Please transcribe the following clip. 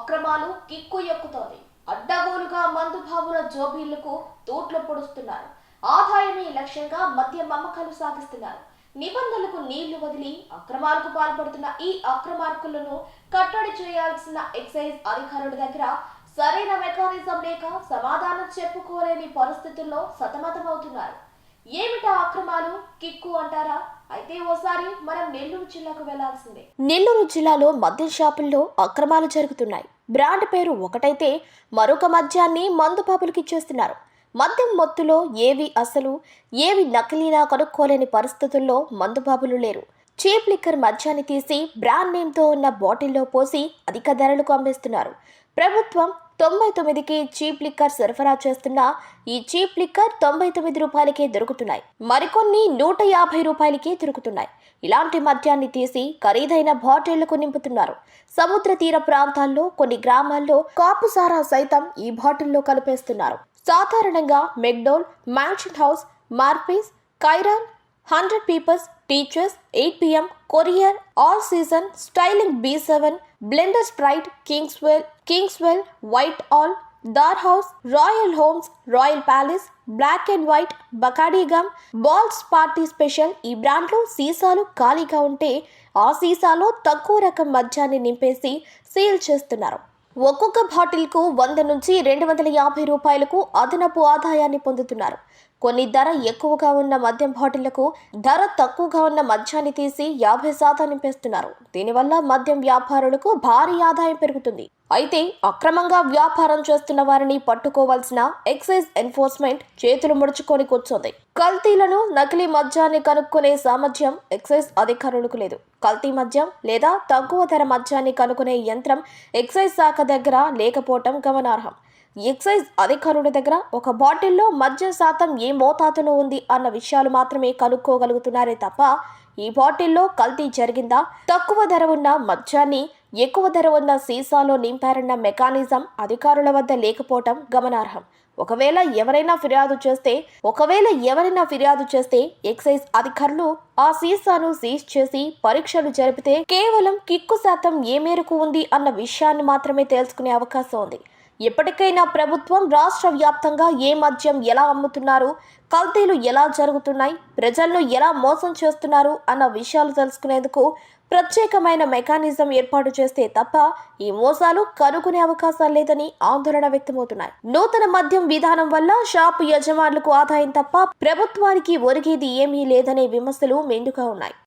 అక్రమాలు కిక్కు ఎక్కుతోంది. అడ్డగోలుగా మందు బాబుల జోబీళ్లకు తూట్లు పొడుస్తున్నారు. ఆదాయమే లక్ష్యంగా మద్యం అమ్మకాలు సాగిస్తున్నారు. నిబంధనలకు నీళ్లు వదిలి అక్రమాలకు పాల్పడుతున్న ఈ అక్రమార్కులను కట్టడి చేయాల్సిన ఎక్సైజ్ అధికారుల దగ్గర సరైన మెకానిజం లేక సమాధానం చెప్పుకోలేని పరిస్థితుల్లో సతమతమవుతున్నారు. ఏమిటా అక్రమాలు కిక్కు అంటారా? అయితే ఓసారి మనం నెల్లూరు జిల్లాకు వెళ్లాల్సిందే. నెల్లూరు జిల్లాలో మద్యం షాపుల్లో అక్రమాలు జరుగుతున్నాయి. బ్రాండ్ పేరు ఒకటైతే మరొక మద్యాన్ని మందు పాపులకి ఇచ్చేస్తున్నారు. మద్యం మొత్తులో ఏవి అసలు ఏవి నకిలీనా కనుక్కోలేని పరిస్థితుల్లో మందు బాబులు లేరు. చీప్ లిక్కర్ మద్యాన్ని తీసి బ్రాండ్ నేమ్తో ఉన్న బాటిల్లో పోసి అధిక ధరలకు అమ్మేస్తున్నారు. ప్రభుత్వం 99కి చీప్ లిక్కర్ సరఫరా చేస్తున్న ఈ చీప్ లిక్కర్ 99 రూపాయలకే దొరుకుతున్నాయి. మరికొన్ని 150 రూపాయలకే దొరుకుతున్నాయి. ఇలాంటి మద్యాన్ని తీసి ఖరీదైన బాటిళ్లకు నింపుతున్నారు. సముద్ర తీర ప్రాంతాల్లో కొన్ని గ్రామాల్లో కాపుసారా సైతం ఈ బాటిల్లో కలిపేస్తున్నారు. సాధారణంగా మెక్డోల్, మ్యాన్షన్ హౌస్, మార్పీస్, కైరాన్, 100 pipers, teacher's, 8 PM, courier, all season, styling B7, blender sprite, Kingswell, white all, దార్ house, royal homes, royal palace, black and white, Bacardi గమ్, బాల్స్ పార్టీ స్పెషల్ ఈ బ్రాండ్లు సీసాలు ఖాళీగా ఉంటే ఆ సీసాలో తక్కువ రకం మద్యాన్ని నింపేసి సీల్ చేస్తున్నారు. ఒక్కొక్క బాటిల్కు 100 నుంచి 250 రూపాయలకు అదనపు ఆదాయాన్ని పొందుతున్నారు. కొన్ని ధర ఎక్కువగా ఉన్న మద్యం బాటిళ్లకు ధర తక్కువగా ఉన్న మద్యాన్ని తీసి 50% నింపేస్తున్నారు. దీనివల్ల మద్యం వ్యాపారులకు భారీ ఆదాయం పెరుగుతుంది. అయితే అక్రమంగా వ్యాపారం చేస్తున్న వారిని పట్టుకోవాల్సిన ఎక్సైజ్ ఎన్ఫోర్స్మెంట్ చేతులు ముడుచుకొని కూర్చోంది. కల్తీలను, నకిలీ మద్యాన్ని కనుక్కునే సామర్థ్యం ఎక్సైజ్ అధికారులకు లేదు. కల్తీ మద్యం లేదా తక్కువ ధర మద్యాన్ని కనుక్కునే యంత్రం ఎక్సైజ్ శాఖ దగ్గర లేకపోవటం గమనార్హం. ఎక్సైజ్ అధికారుల దగ్గర ఒక బాటిల్లో మద్యం శాతం ఏ మోతాదులో ఉంది అన్న విషయాలు మాత్రమే కనుక్కోగలుగుతున్నారే తప్ప ఈ బాటిల్లో కల్తీ జరిగిందా, తక్కువ ధర ఉన్న మద్యాన్ని ఎక్కువ ధర ఉన్న సీసాలో నింపారన్న మెకానిజం అధికారుల వద్ద లేకపోవటం గమనార్హం. ఒకవేళ ఎవరైనా ఫిర్యాదు చేస్తే ఎక్సైజ్ అధికారులు ఆ సీసాను సీజ్ చేసి పరీక్షలు జరిపితే కేవలం కిక్కు శాతం ఏ మేరకు ఉంది అన్న విషయాన్ని మాత్రమే తెలుసుకునే అవకాశం ఉంది. ఎప్పటికైనా ప్రభుత్వం రాష్ట్ర వ్యాప్తంగా ఏ మద్యం ఎలా అమ్ముతున్నారు, కల్తీలు ఎలా జరుగుతున్నాయి, ప్రజలను ఎలా మోసం చేస్తున్నారు అన్న విషయాలు తెలుసుకునేందుకు ప్రత్యేకమైన మెకానిజం ఏర్పాటు చేస్తే తప్ప ఈ మోసాలు కనుగొనే అవకాశాలు లేదని ఆందోళన వ్యక్తమవుతున్నాయి. నూతన మద్యం విధానం వల్ల షాపు యజమానులకు ఆదాయం తప్ప ప్రభుత్వానికి ఒరిగేది ఏమీ లేదనే విమర్శలు మెండుగా ఉన్నాయి.